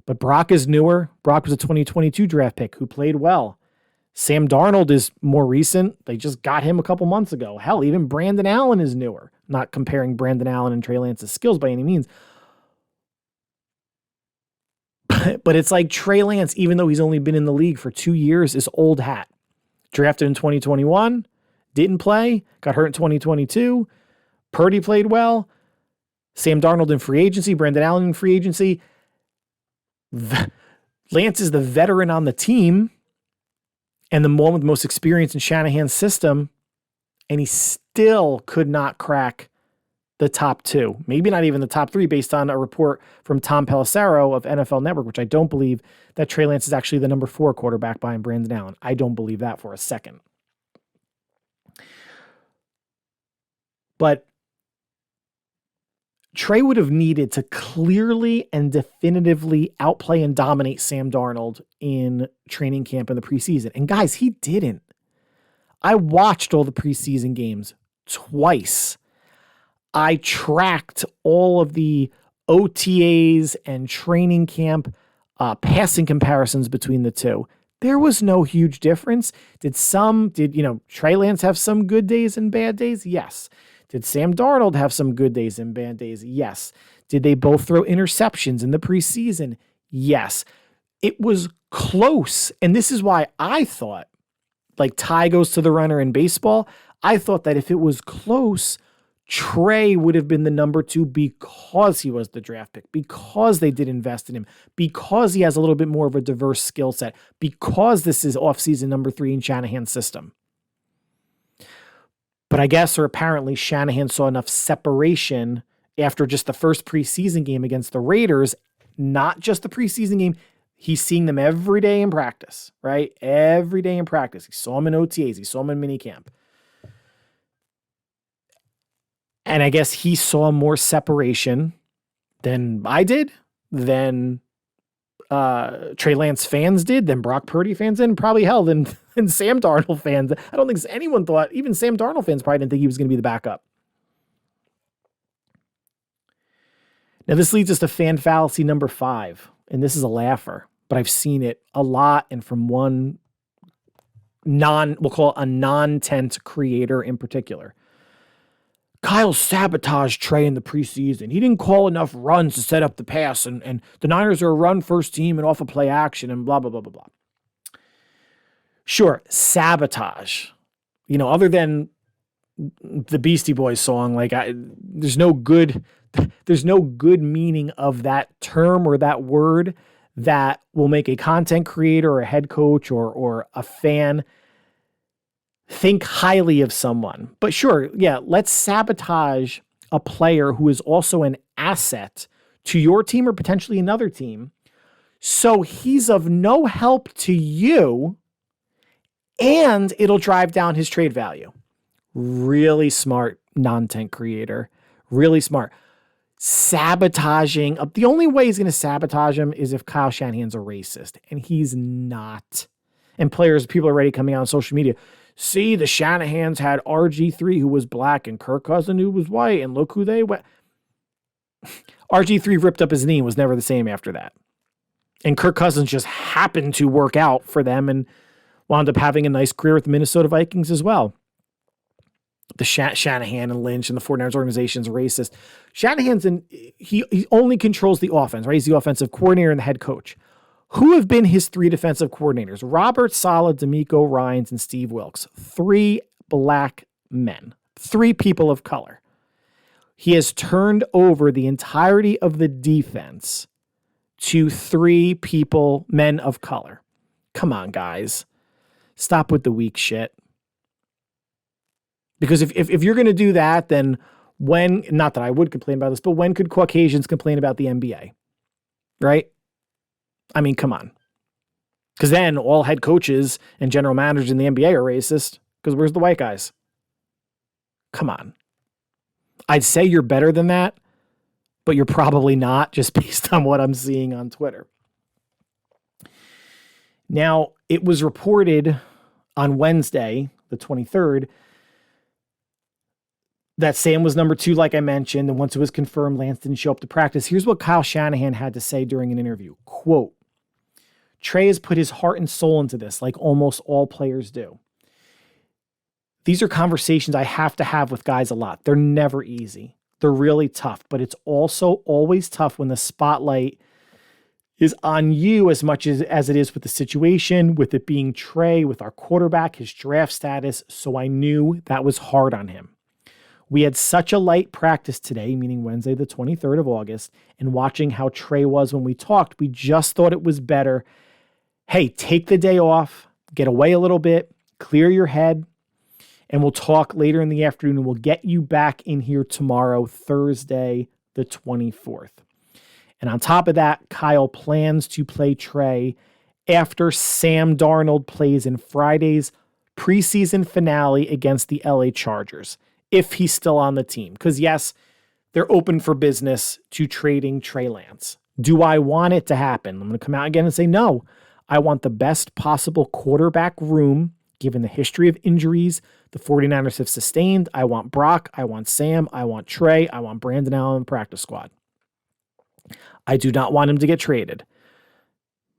D: But Brock is newer. Brock was a 2022 draft pick who played well. Sam Darnold is more recent. They just got him a couple months ago. Hell, even Brandon Allen is newer. Not comparing Brandon Allen and Trey Lance's skills by any means. But it's like Trey Lance, even though he's only been in the league for 2 years, is old hat. Drafted in 2021, didn't play, got hurt in 2022. Purdy played well. Sam Darnold in free agency, Brandon Allen in free agency. Lance is the veteran on the team and the one with the most experience in Shanahan's system, and he still could not crack the top 2. Maybe not even the top 3 based on a report from Tom Pelissero of NFL Network, which I don't believe that Trey Lance is actually the number 4 quarterback behind Brandon Allen. I don't believe that for a second. But Trey would have needed to clearly and definitively outplay and dominate Sam Darnold in training camp in the preseason. And guys, he didn't. I watched all the preseason games twice. I tracked all of the OTAs and training camp passing comparisons between the two. There was no huge difference. Did Trey Lance have some good days and bad days? Yes. Did Sam Darnold have some good days and bad days? Yes. Did they both throw interceptions in the preseason? Yes. It was close. And this is why I thought, like tie goes to the runner in baseball, I thought that if it was close, Trey would have been the number 2 because he was the draft pick, because they did invest in him, because he has a little bit more of a diverse skill set, because this is offseason number 3 in Shanahan's system. But I guess, or apparently, Shanahan saw enough separation after just the first preseason game against the Raiders, not just the preseason game. He's seeing them every day in practice, right? Every day in practice. He saw them in OTAs. He saw them in minicamp. And I guess he saw more separation than I did, than Trey Lance fans did, than Brock Purdy fans did, and probably hell, than Sam Darnold fans. I don't think anyone thought, even Sam Darnold fans probably didn't think he was going to be the backup. Now, this leads us to fan fallacy number 5, and this is a laugher, but I've seen it a lot, and from one we'll call it a non-tent creator in particular. Kyle sabotaged Trey in the preseason. He didn't call enough runs to set up the pass, and the Niners are a run-first team and off of play action and blah, blah, blah, blah, blah. Sure, sabotage. Other than the Beastie Boys song, there's no good meaning of that term or that word that will make a content creator or a head coach or a fan think highly of someone. But sure, yeah, let's sabotage a player who is also an asset to your team or potentially another team, so he's of no help to you, and it'll drive down his trade value. Really smart non-tent creator. Really smart. Sabotaging. The only way he's going to sabotage him is if Kyle Shanahan's a racist, and he's not. And people are already coming out on social media. See, the Shanahans had RG3 who was black and Kirk Cousins who was white, and look who they went. RG3 ripped up his knee and was never the same after that. And Kirk Cousins just happened to work out for them and wound up having a nice career with the Minnesota Vikings as well. The Shanahan and Lynch and the 49ers organization's racist. He only controls the offense, right? He's the offensive coordinator and the head coach. Who have been his 3 defensive coordinators? Robert Saleh, DeMeco Ryans, and Steve Wilkes. 3 black men. 3 people of color. He has turned over the entirety of the defense to 3 men of color. Come on, guys. Stop with the weak shit. Because if you're going to do that, then not that I would complain about this, but when could Caucasians complain about the NBA? Right? I mean, come on. Because then all head coaches and general managers in the NBA are racist. Because where's the white guys? Come on. I'd say you're better than that, but you're probably not, just based on what I'm seeing on Twitter. Now, it was reported on Wednesday, the 23rd, that Sam was number 2, like I mentioned, and once it was confirmed, Lance didn't show up to practice. Here's what Kyle Shanahan had to say during an interview. Quote, Trey has put his heart and soul into this, like almost all players do. These are conversations I have to have with guys a lot. They're never easy. They're really tough, but it's also always tough when the spotlight is on you as much as it is with the situation, with it being Trey, with our quarterback, his draft status. So I knew that was hard on him. We had such a light practice today, meaning Wednesday, the 23rd of August, and watching how Trey was when we talked, we just thought it was better. Hey, take the day off, get away a little bit, clear your head, and we'll talk later in the afternoon, and we'll get you back in here tomorrow, Thursday, the 24th. And on top of that, Kyle plans to play Trey after Sam Darnold plays in Friday's preseason finale against the LA Chargers, if he's still on the team. Because yes, they're open for business to trading Trey Lance. Do I want it to happen? I'm going to come out again and say no. I want the best possible quarterback room, given the history of injuries the 49ers have sustained. I want Brock. I want Sam. I want Trey. I want Brandon Allen in the practice squad. I do not want him to get traded.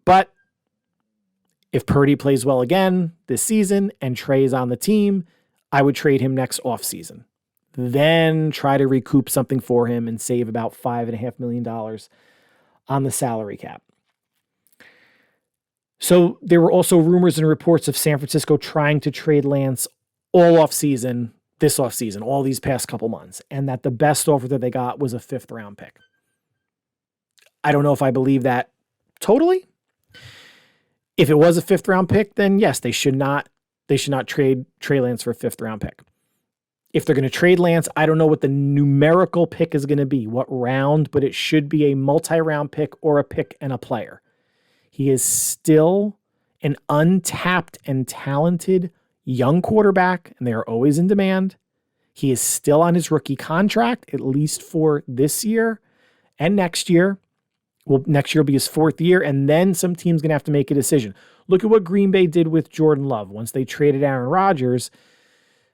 D: But if Purdy plays well again this season and Trey is on the team, I would trade him next offseason. Then try to recoup something for him and save about $5.5 million on the salary cap. So there were also rumors and reports of San Francisco trying to trade Lance all offseason, this offseason, all these past couple months, and that the best offer that they got was a 5th round pick. I don't know if I believe that totally. If it was a 5th round pick, then yes, they should not trade Trey Lance for a 5th round pick. If they're going to trade Lance, I don't know what the numerical pick is going to be, what round, but it should be a multi-round pick or a pick and a player. He is still an untapped and talented young quarterback, and they are always in demand. He is still on his rookie contract, at least for this year and next year. Well, next year will be his 4th year, and then some team's going to have to make a decision. Look at what Green Bay did with Jordan Love. Once they traded Aaron Rodgers,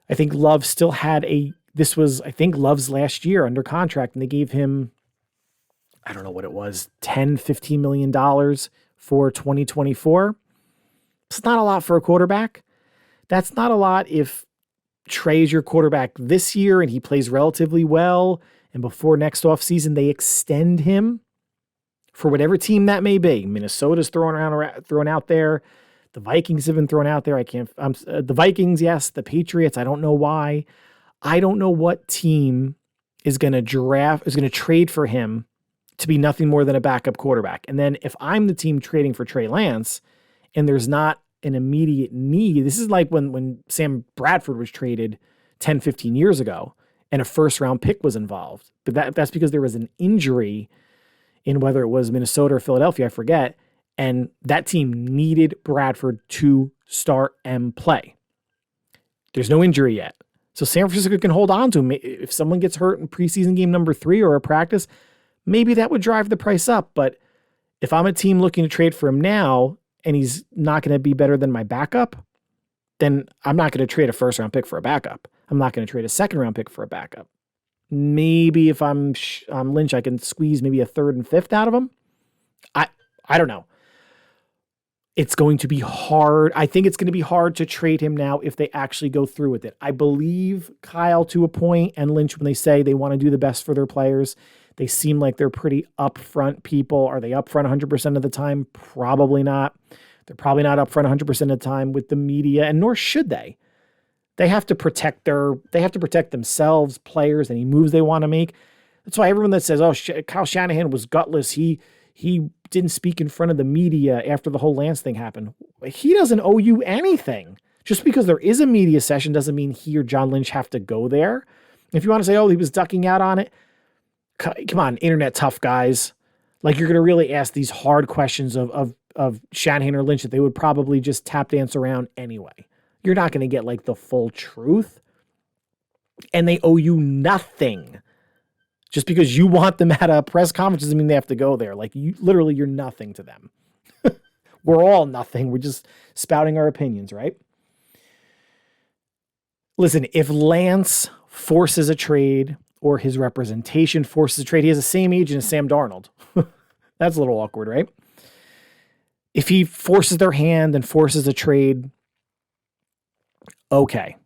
D: I think Love still had this was, I think, Love's last year under contract, and they gave him, I don't know what it was, $10, $15 million for 2024. It's not a lot for a quarterback. That's not a lot if Trey is your quarterback this year and he plays relatively well, and before next offseason they extend him for whatever team that may be. Minnesota's thrown out there. The Vikings have been thrown out there. The Vikings, yes. The Patriots, I don't know why. I don't know what team is going to trade for him to be nothing more than a backup quarterback. And then if I'm the team trading for Trey Lance and there's not an immediate need, this is like when Sam Bradford was traded 10, 15 years ago and a 1st round pick was involved. But that's because there was an injury in whether it was Minnesota or Philadelphia, I forget. And that team needed Bradford to start and play. There's no injury yet. So San Francisco can hold on to him. If someone gets hurt in preseason game number 3 or a practice, maybe that would drive the price up. But if I'm a team looking to trade for him now and he's not going to be better than my backup, then I'm not going to trade a 1st round pick for a backup. I'm not going to trade a 2nd round pick for a backup. Maybe if I'm Lynch, I can squeeze maybe a 3rd and 5th out of him. I don't know. It's going to be hard. I think it's going to be hard to trade him now if they actually go through with it. I believe Kyle to a point and Lynch when they say they want to do the best for their players. They seem like they're pretty upfront people. Are they upfront 100% of the time? Probably not. They're probably not upfront 100% of the time with the media, and nor should they. They have to protect themselves, players, any moves they want to make. That's why everyone that says, "Oh, Kyle Shanahan was gutless. He didn't speak in front of the media after the whole Lance thing happened." He doesn't owe you anything. Just because there is a media session doesn't mean he or John Lynch have to go there. If you want to say, "Oh, he was ducking out on it," come on, internet tough guys. Like, you're going to really ask these hard questions of Shanahan or Lynch that they would probably just tap dance around anyway. You're not going to get like the full truth, and they owe you nothing. Just because you want them at a press conference doesn't mean they have to go there. Like, you're nothing to them. We're all nothing. We're just spouting our opinions, right? Listen, if Lance forces a trade or his representation forces a trade, he has the same agent as Sam Darnold. That's a little awkward, right? If he forces their hand and forces a trade, okay.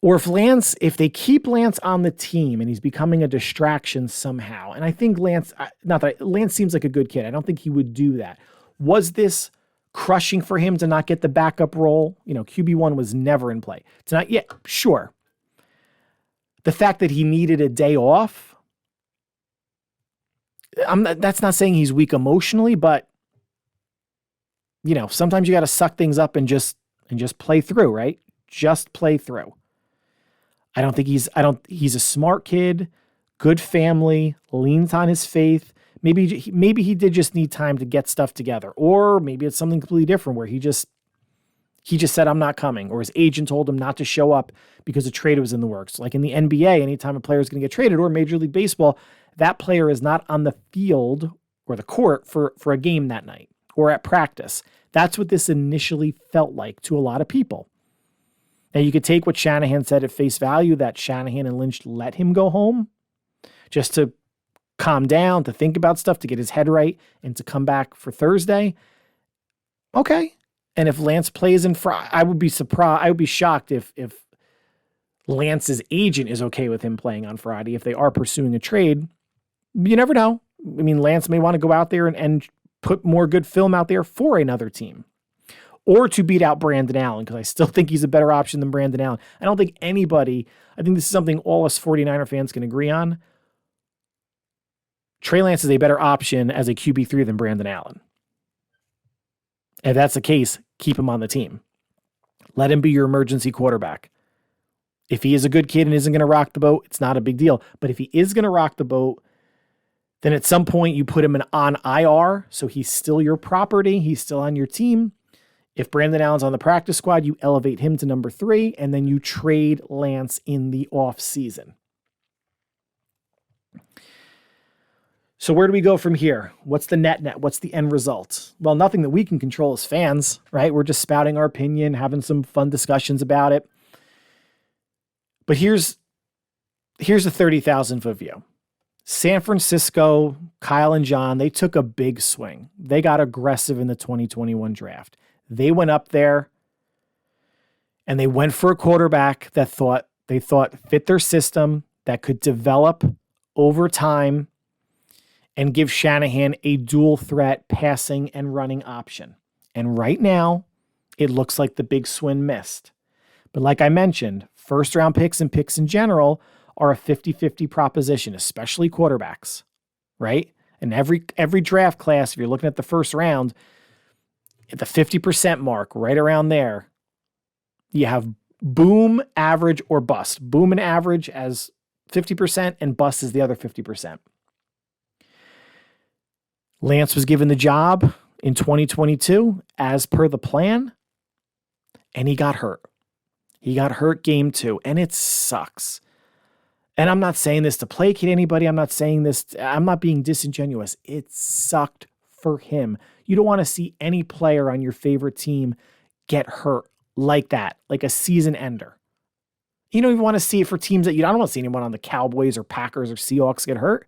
D: Or if they keep Lance on the team and he's becoming a distraction somehow, and I think Lance seems like a good kid. I don't think he would do that. Was this crushing for him to not get the backup role? QB1 was never in play. Tonight, yeah, sure. The fact that he needed a day off, that's not saying he's weak emotionally, but sometimes you got to suck things up and just play through, right? Just play through. He's a smart kid, good family, leans on his faith. Maybe he did just need time to get stuff together, or maybe it's something completely different where he He just said, I'm not coming, or his agent told him not to show up because a trade was in the works. Like in the NBA, anytime a player is going to get traded, or Major League Baseball, that player is not on the field or the court for a game that night or at practice. That's what this initially felt like to a lot of people. Now, you could take what Shanahan said at face value, that Shanahan and Lynch let him go home just to calm down, to think about stuff, to get his head right, and to come back for Thursday. Okay. And if Lance plays in Friday, I would be surprised. I would be shocked if Lance's agent is okay with him playing on Friday, if they are pursuing a trade. You never know. I mean, Lance may want to go out there and put more good film out there for another team, or to beat out Brandon Allen, because I still think he's a better option than Brandon Allen. I don't think anybody, I think this is something all us 49er fans can agree on. Trey Lance is a better option as a QB3 than Brandon Allen. If that's the case, keep him on the team. Let him be your emergency quarterback. If he is a good kid and isn't going to rock the boat, it's not a big deal. But if he is going to rock the boat, then at some point you put him on IR, so he's still your property. He's still on your team. If Brandon Allen's on the practice squad, you elevate him to number 3, and then you trade Lance in the offseason. So where do we go from here? What's the net? What's the end result? Well, nothing that we can control as fans, right? We're just spouting our opinion, having some fun discussions about it. But here's a 30,000-foot view. San Francisco, Kyle and John, they took a big swing. They got aggressive in the 2021 draft. They went up there and they went for a quarterback that they thought fit their system, that could develop over time and give Shanahan a dual threat passing and running option. And right now, it looks like the big swing missed. But like I mentioned, first round picks and picks in general are a 50-50 proposition, especially quarterbacks, right? And every draft class, if you're looking at the first round, at the 50% mark, right around there, you have boom, average, or bust. Boom and average as 50% and bust is the other 50%. Lance was given the job in 2022 as per the plan, and he got hurt. He got hurt game 2, and it sucks. And I'm not saying this to placate anybody. I'm not being disingenuous. It sucked for him. You don't want to see any player on your favorite team get hurt like that, like a season ender. You don't even want to see it for teams that I don't want to see anyone on the Cowboys or Packers or Seahawks get hurt.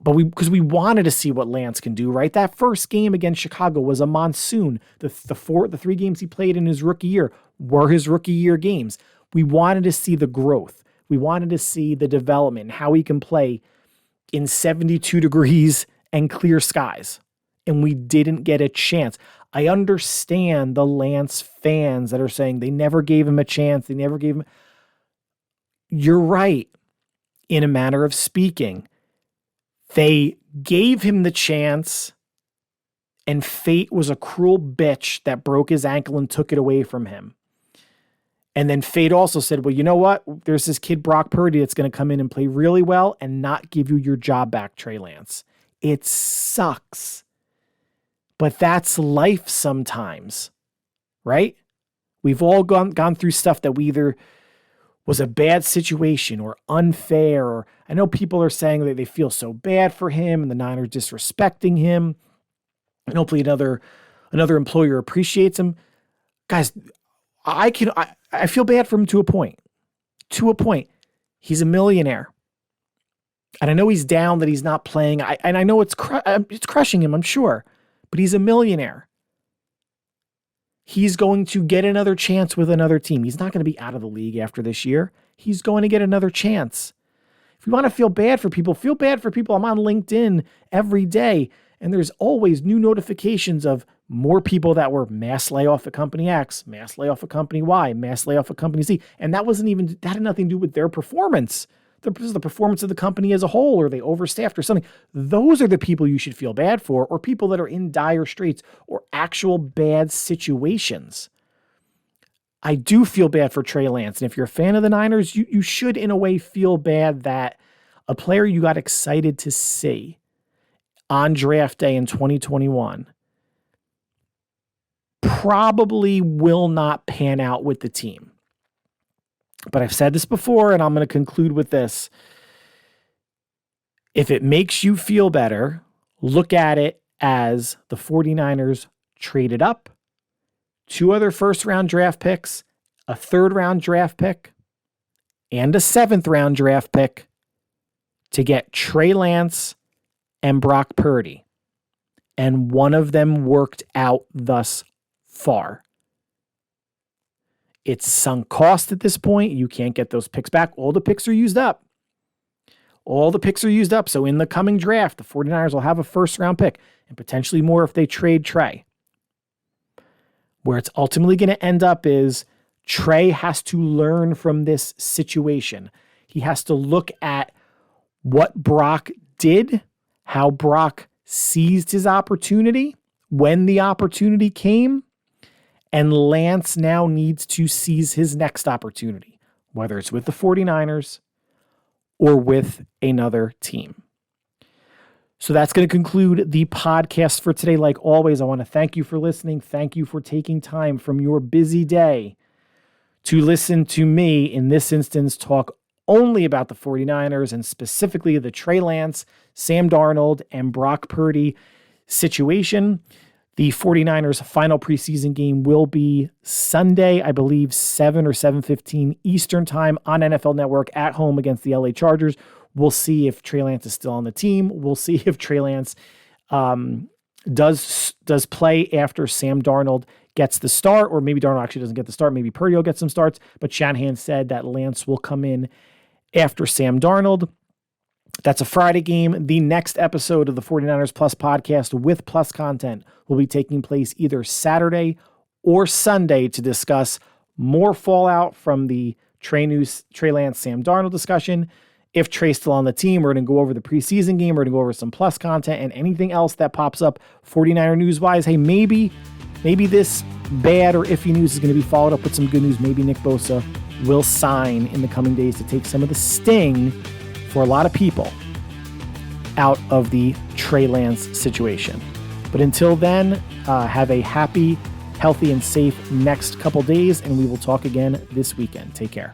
D: But because we wanted to see what Lance can do, right? That first game against Chicago was a monsoon. The 3 games he played in his rookie year were his rookie year games. We wanted to see the growth. We wanted to see the development, how he can play in 72 degrees and clear skies. And we didn't get a chance. I understand the Lance fans that are saying they never gave him a chance. You're right, in a manner of speaking. They gave him the chance, and fate was a cruel bitch that broke his ankle and took it away from him. And then fate also said, well, you know what? There's this kid, Brock Purdy, that's going to come in and play really well and not give you your job back, Trey Lance. It sucks. But that's life sometimes, right? We've all gone through stuff that we either was a bad situation or unfair, or I know people are saying that they feel so bad for him and the Niners disrespecting him, and hopefully another employer appreciates him. Guys, I feel bad for him to a point. To a point. He's a millionaire. And I know he's down that he's not playing. I know it's crushing him, I'm sure. But he's a millionaire. He's going to get another chance with another team. He's not going to be out of the league after this year. He's going to get another chance. If you want to feel bad for people, feel bad for people. I'm on LinkedIn every day, and there's always new notifications of more people that were mass layoff at company X, mass layoff at company Y, mass layoff at company Z. And that had nothing to do with their performance. This is the performance of the company as a whole, or they overstaffed or something. Those are the people you should feel bad for, or people that are in dire straits or actual bad situations. I do feel bad for Trey Lance. And if you're a fan of the Niners, you should in a way feel bad that a player you got excited to see on draft day in 2021 probably will not pan out with the team. But I've said this before, and I'm going to conclude with this. If it makes you feel better, look at it as the 49ers traded up, 2 other first-round draft picks, a third-round draft pick, and a 7th-round draft pick to get Trey Lance and Brock Purdy. And one of them worked out thus far. It's sunk cost at this point. You can't get those picks back. All the picks are used up. So in the coming draft, the 49ers will have a first-round pick and potentially more if they trade Trey. Where it's ultimately going to end up is Trey has to learn from this situation. He has to look at what Brock did, how Brock seized his opportunity, when the opportunity came, and Lance now needs to seize his next opportunity, whether it's with the 49ers or with another team. So that's going to conclude the podcast for today. Like always, I want to thank you for listening. Thank you for taking time from your busy day to listen to me, in this instance, talk only about the 49ers and specifically the Trey Lance, Sam Darnold, and Brock Purdy situation. The 49ers' final preseason game will be Sunday, I believe 7 or 7:15 Eastern time on NFL Network at home against the LA Chargers. We'll see if Trey Lance is still on the team. We'll see if Trey Lance does play after Sam Darnold gets the start, or maybe Darnold actually doesn't get the start. Maybe Purdy will get some starts, but Shanahan said that Lance will come in after Sam Darnold. That's a Friday game. The next episode of the 49ers Plus podcast with Plus content will be taking place either Saturday or Sunday to discuss more fallout from the Trey Lance, Sam Darnold discussion. If Trey's still on the team, we're going to go over the preseason game. We're going to go over some Plus content and anything else that pops up 49er news-wise. Hey, maybe this bad or iffy news is going to be followed up with some good news. Maybe Nick Bosa will sign in the coming days to take some of the sting for a lot of people out of the Trey Lance situation. But until then, have a happy, healthy, and safe next couple days, and we will talk again this weekend. Take care.